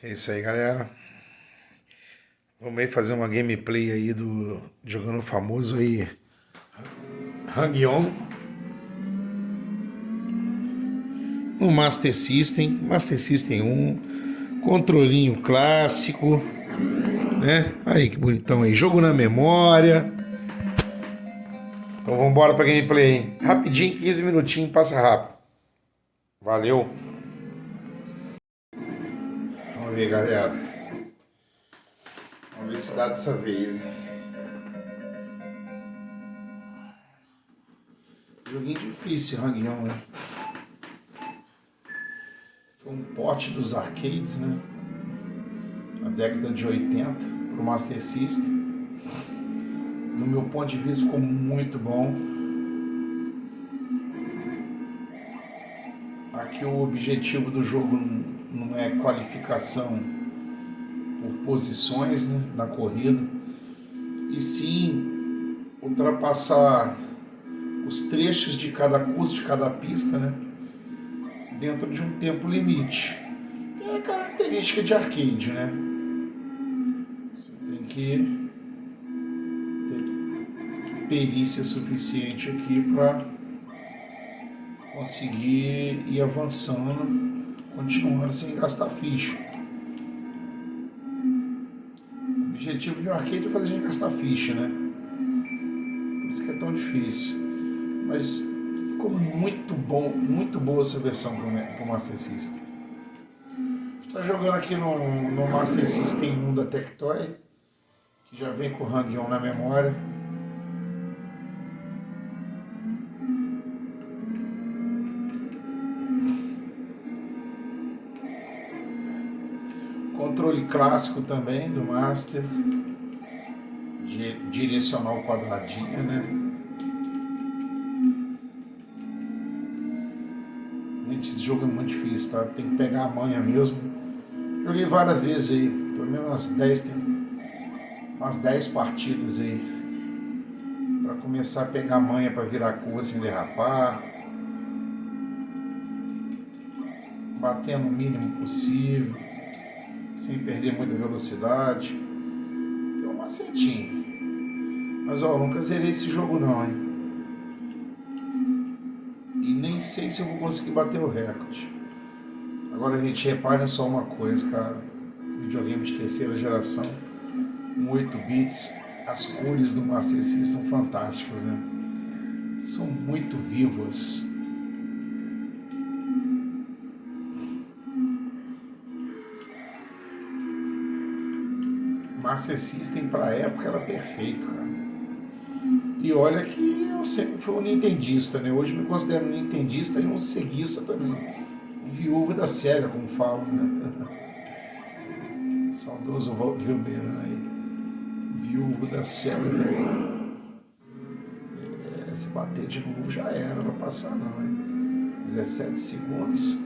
É isso aí, galera. Vamos aí fazer uma gameplay aí jogando o famoso aí Hang-On no Master System 1, controlinho clássico, né? Aí que bonitão aí, jogo na memória. Então vamos embora pra gameplay, hein? Rapidinho, 15 minutinhos, passa rápido. Valeu. Vamos ver, galera. Vamos ver se dá dessa vez, hein? Joguinho difícil, Hang-On, né? Foi um porte dos arcades, né? Na década de 80 para o Master System. No meu ponto de vista ficou muito bom. Aqui o objetivo do jogo não é qualificação por posições, né, na corrida, e sim ultrapassar os trechos de cada curso, de cada pista, né, dentro de um tempo limite. É a característica de arcade, né? Você tem que ter perícia suficiente aqui para conseguir ir avançando, continuando sem gastar ficha. O objetivo de um arcade é fazer a gente gastar ficha, né? Por isso que é tão difícil. Mas ficou muito bom, muito boa essa versão pro Master System. Estou jogando aqui no Master System 1 da Tectoy, que já vem com o Hang-On na memória. Controle clássico também do Master, direcional quadradinho, né? Gente, esse jogo é muito difícil, tá? Tem que pegar a manha mesmo. Joguei várias vezes aí, pelo menos umas 10 partidas aí, para começar a pegar a manha para virar curva sem derrapar, batendo o mínimo possível, sem perder muita velocidade. Tem um macetinho. Mas ó, nunca zerei esse jogo não, hein? E nem sei se eu vou conseguir bater o recorde. Agora a gente repara só uma coisa, cara. Videogame de terceira geração, com 8 bits, as cores do Master System são fantásticas, né? São muito vivas. Master System pra época era perfeito, cara. E olha que eu sempre fui um nintendista, né? Hoje me considero um nintendista e um ceguista também. Um viúva da SEGA, como falam, né? Saudoso Vilberan aí. Viúva da SEGA, né? Se bater de novo já era, não vai passar não, hein? 17 segundos.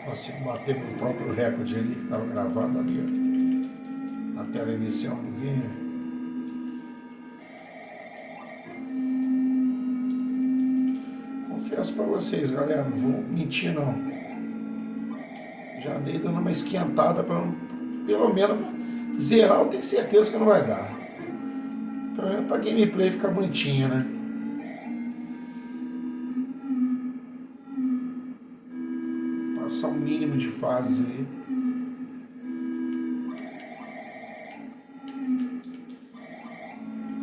Consigo bater meu próprio recorde ali que estava gravado ali, ó, na tela inicial do game. Confesso pra vocês, galera, não vou mentir não. Já andei dando uma esquentada para pelo menos zerar, eu tenho certeza que não vai dar. Pelo menos pra gameplay ficar bonitinha, né? Passar o mínimo de fases aí.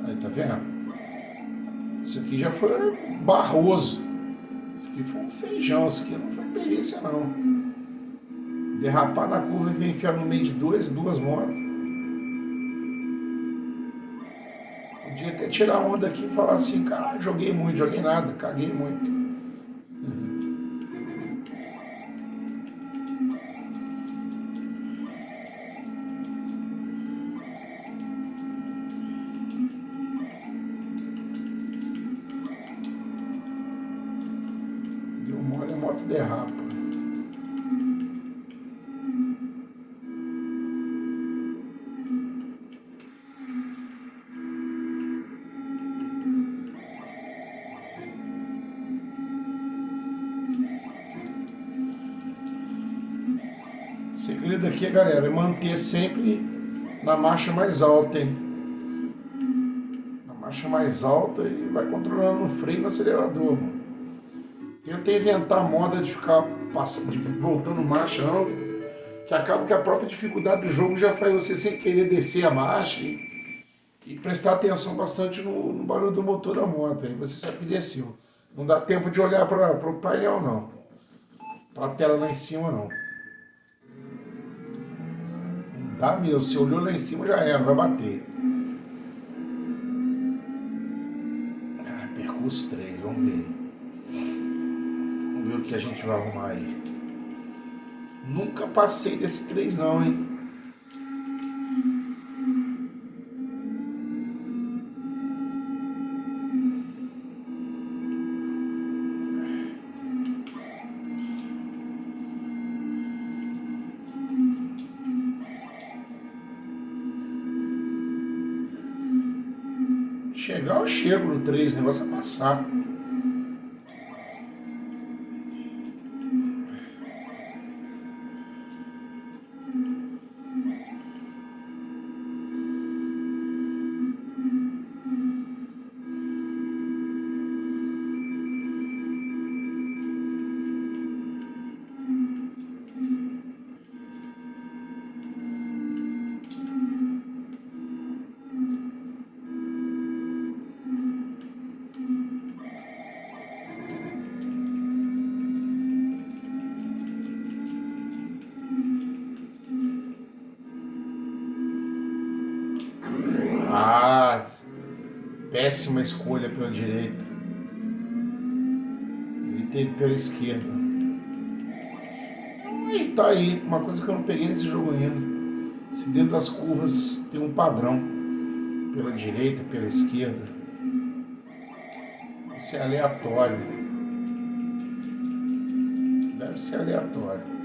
Aí, tá vendo? Isso aqui já foi barroso. Isso aqui foi um feijão, isso aqui não foi perícia não. Derrapar na curva e vir enfiar no meio de duas motos. Podia até tirar a onda aqui e falar assim, cara, joguei muito, joguei nada, caguei muito. Deu mole, a moto derrapa. O segredo aqui, galera, é manter sempre na marcha mais alta, hein? Na marcha mais alta e vai controlando o freio e o acelerador, mano. Tenta inventar a moda de ficar voltando marcha, não. Que acaba que a própria dificuldade do jogo já faz você sem querer descer a marcha e prestar atenção bastante no barulho do motor da moto. Aí você sabe que desceu. Não dá tempo de olhar para o painel, não. Para a tela lá em cima, não. Não dá mesmo. Se olhou lá em cima, já era, vai bater. Percurso 3, vamos ver. Vamos ver o que a gente vai arrumar aí. Nunca passei desse 3 não, hein? Chegar eu chego no 3, o negócio é passar. Ah, péssima escolha pela direita. Ele teve pela esquerda. E tá aí, uma coisa que eu não peguei nesse jogo ainda. Se dentro das curvas tem um padrão. Pela direita, pela esquerda. Isso é aleatório. Deve ser aleatório.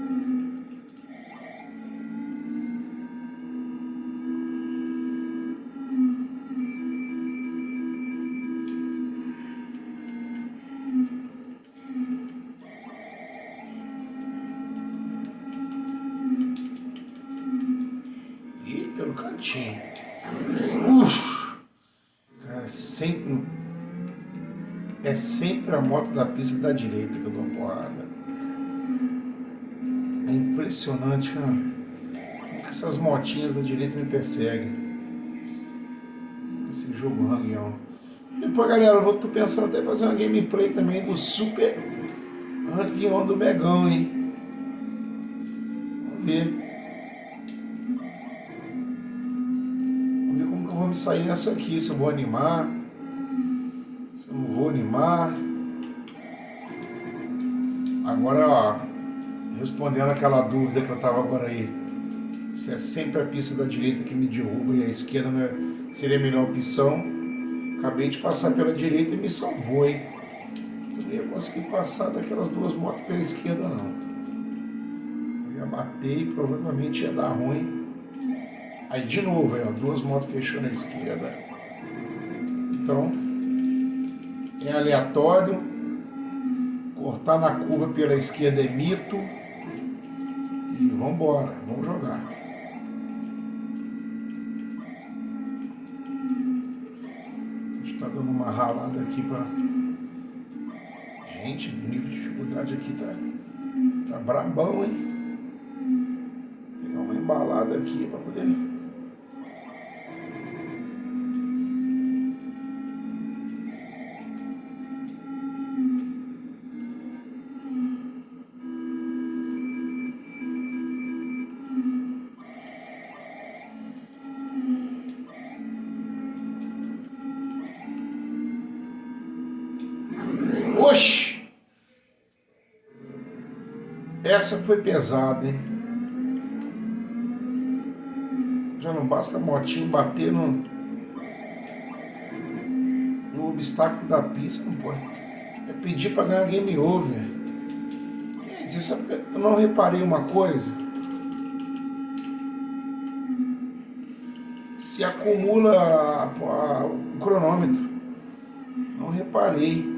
Pelo cantinho. Cara, é sempre a moto da pista da direita que eu dou uma porrada. É impressionante, cara. Como que essas motinhas da direita me perseguem? Esse jogo rangueão. Depois, galera, eu tô pensando até fazer uma gameplay também do Super Rangueão do Megão, hein? Vamos ver. Vou me sair nessa aqui, se eu vou animar, se eu não vou animar. Agora, ó, respondendo aquela dúvida que eu tava agora aí, se é sempre a pista da direita que me derruba e a esquerda seria a melhor opção, acabei de passar pela direita e me salvou, hein? Eu não ia conseguir passar daquelas duas motos pela esquerda, não. Eu ia bater e provavelmente ia dar ruim. Aí de novo, aí, ó, duas motos fechando a esquerda. Então, é aleatório. Cortar na curva pela esquerda é mito. E vambora, vamos jogar. A gente tá dando uma ralada aqui pra... Gente, o nível de dificuldade aqui tá brabão, hein? Vou pegar uma embalada aqui pra poder... Oxi! Essa foi pesada, hein? Já não basta a motinha bater no obstáculo da pista, não pode. É pedir para ganhar game over. Você sabe que eu não reparei uma coisa? Se acumula o cronômetro. Não reparei.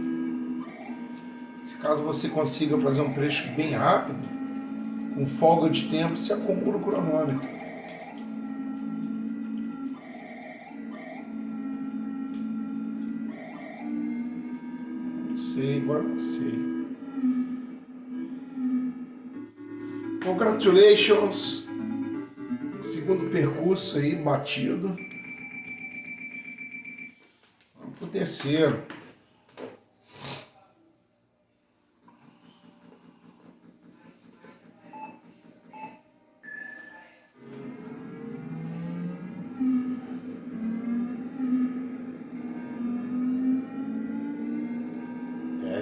Se caso você consiga fazer um trecho bem rápido, com folga de tempo, se acumula o cronômetro. Não sei, agora não sei. Congratulations! Segundo percurso aí, batido. Vamos pro terceiro.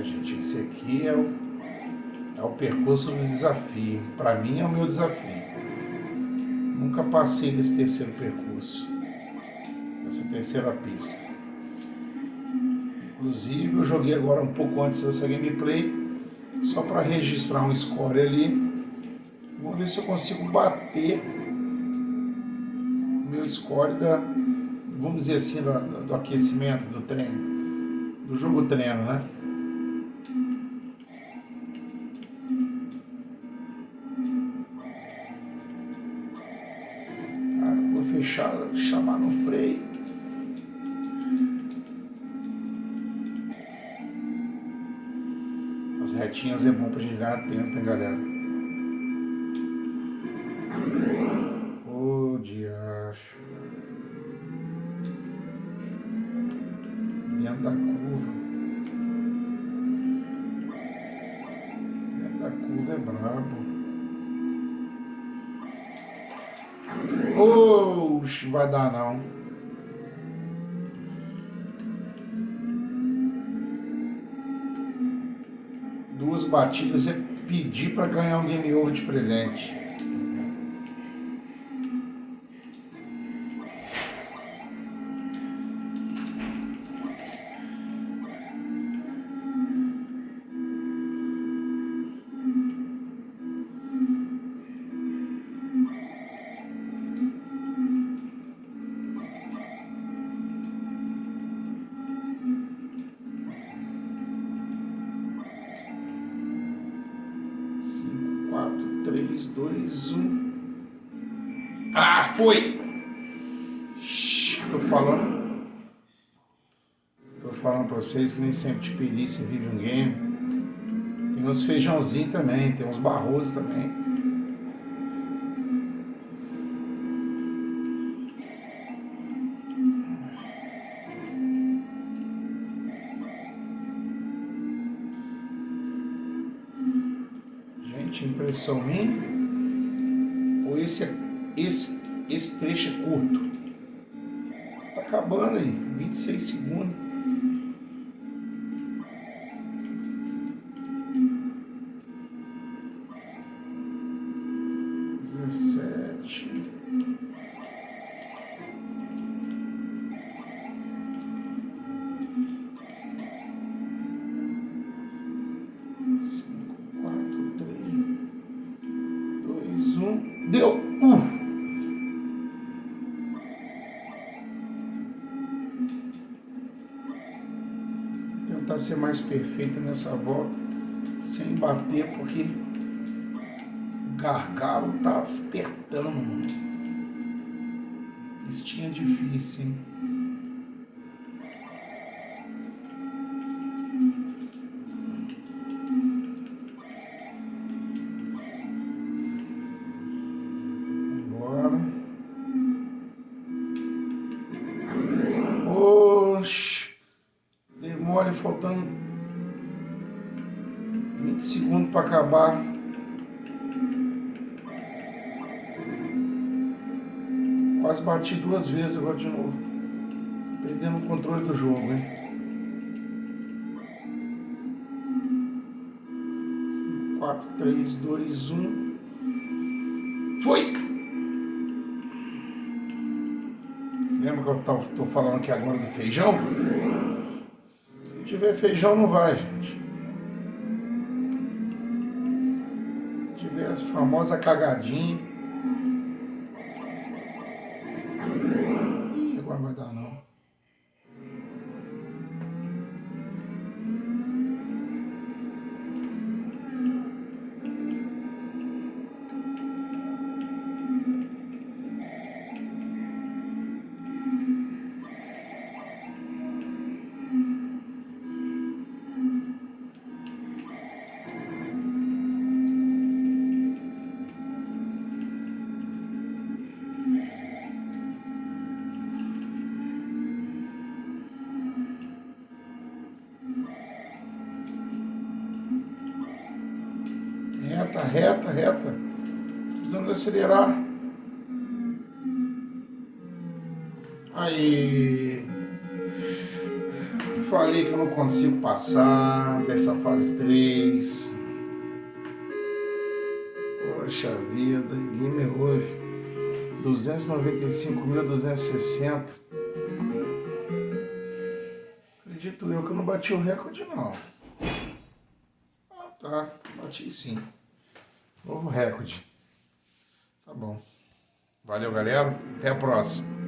Gente, esse aqui é o percurso do desafio. Para mim é o meu desafio. Nunca passei desse terceiro percurso, essa terceira pista. Inclusive eu joguei agora um pouco antes dessa gameplay, só para registrar um score ali. Vou ver se eu consigo bater o meu score vamos dizer assim, do aquecimento, do treino, do jogo treino, né? Chamar no freio. As retinhas é bom pra gente ganhar tempo, hein, galera? Ô, diacho. Dentro da curva. Dentro da curva é brabo. Oxe, vai dar não. Duas batidas é pedir para ganhar um game over de presente. Dois, um. Ah, foi! Tô falando pra vocês que nem sempre de perícia vive um game. Tem uns feijãozinhos também, tem uns barrosos também. Gente, impressão minha. Ou esse trecho é curto. Tá acabando aí, 26 segundos. Deu! Tentar ser mais perfeito nessa volta, sem bater, porque o gargalo tá apertando. Pistinha difícil, hein? Demora, faltando 20 segundos para acabar. Quase bati duas vezes agora de novo. Perdendo o controle do jogo, hein? 4, 3, 2, 1. Foi! Lembra que eu tô falando aqui agora do feijão? Se não tiver feijão, não vai, gente. Se tiver a famosa cagadinha. Agora não vai dar, não. precisando acelerar. Aí falei que eu não consigo passar dessa fase 3. Poxa vida, ninguém me ouve. 295.260. Acredito eu que eu não bati o recorde não. Ah tá, bati sim. Novo recorde. Tá bom. Valeu, galera. Até a próxima.